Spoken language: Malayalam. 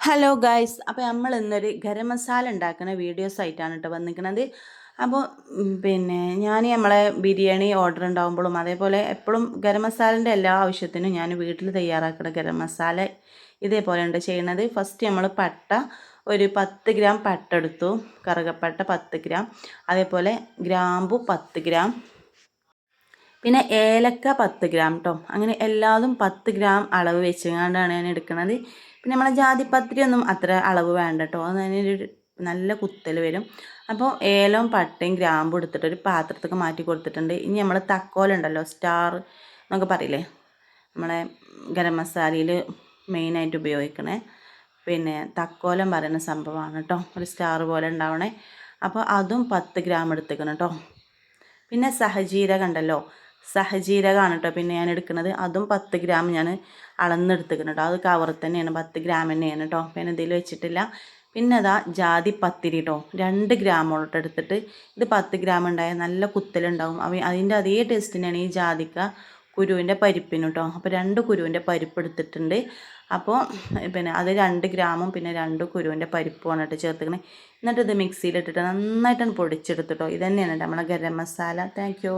ഹലോ ഗായ്സ്, അപ്പോൾ നമ്മൾ ഇന്നൊരു ഗരം മസാല ഉണ്ടാക്കുന്ന വീഡിയോസ് ആയിട്ടാണ് കേട്ടോ വന്നിരിക്കുന്നത്. അപ്പോൾ ഞാൻ നമ്മളെ ബിരിയാണി ഓർഡർ ഉണ്ടാകുമ്പോഴും അതേപോലെ എപ്പോഴും ഗരം മസാലൻ്റെ എല്ലാ ആവശ്യത്തിനും ഞാൻ വീട്ടിൽ തയ്യാറാക്കുന്ന ഗരം മസാല ഇതേപോലെ ഉണ്ട് ചെയ്യുന്നത്. ഫസ്റ്റ് നമ്മൾ പട്ട ഒരു 10 ഗ്രാം പട്ട എടുത്തു, കറുകപ്പട്ട 10 ഗ്രാം, അതേപോലെ ഗ്രാമ്പു 10 ഗ്രാം, പിന്നെ ഏലക്ക 10 ഗ്രാം കേട്ടോ. അങ്ങനെ എല്ലാതും 10 ഗ്രാം അളവ് വെച്ചുകൊണ്ടാണ് ഞാൻ എടുക്കുന്നത്. പിന്നെ നമ്മളെ ജാതിപത്രി ഒന്നും അത്ര അളവ് വേണ്ട കേട്ടോ, അത് അതിനൊരു നല്ല കുത്തൽ വരും. അപ്പോൾ ഏലവും പട്ടയും ഗ്രാമ്പും എടുത്തിട്ട് ഒരു പാത്രത്തേക്ക് മാറ്റി കൊടുത്തിട്ടുണ്ട്. ഇനി നമ്മൾ തക്കോലുണ്ടല്ലോ, സ്റ്റാർ എന്നൊക്കെ പറയില്ലേ, നമ്മളെ ഗരം മസാലയിൽ മെയിനായിട്ട് ഉപയോഗിക്കണേ തക്കോലം പറയുന്ന സംഭവമാണ് കേട്ടോ, ഒരു സ്റ്റാർ പോലെ ഉണ്ടാവണേ. അപ്പോൾ അതും 10 ഗ്രാം എടുത്തേക്കണം കേട്ടോ. പിന്നെ സഹജീരകം ഉണ്ടല്ലോ, സഹജീരകമാണ് കേട്ടോ പിന്നെ ഞാൻ എടുക്കുന്നത്. അതും 10 ഗ്രാം ഞാൻ അളന്നെടുത്തിക്കണം കേട്ടോ. അത് കവറിൽ തന്നെയാണ്, 10 ഗ്രാം തന്നെയാണ് കേട്ടോ. പിന്നെ ഇതിൽ വെച്ചിട്ടില്ല. പിന്നെ അതാ ജാതിപത്തിരി കേട്ടോ, 2 ഗ്രാമോളം എടുത്തിട്ട്, ഇത് 10 ഗ്രാം ഉണ്ടായാൽ നല്ല കുത്തലുണ്ടാവും. അതിൻ്റെ അതേ ടേസ്റ്റ് തന്നെയാണ് ഈ ജാതിക്ക കുരുവിൻ്റെ പരിപ്പിനും കേട്ടോ. അപ്പോൾ 2 കുരുവിൻ്റെ പരിപ്പ് എടുത്തിട്ടുണ്ട്. അപ്പോൾ അത് 2 ഗ്രാമും പിന്നെ 2 കുരുവിൻ്റെ പരിപ്പുമാണ് കേട്ടോ ചേർത്തിക്കണേ. എന്നിട്ട് ഇത് മിക്സിയിലിട്ടിട്ട് നന്നായിട്ടാണ് പൊടിച്ചെടുത്തിട്ടോ. ഇത് തന്നെയാണ് നമ്മളെ ഗരം മസാല. Thank you.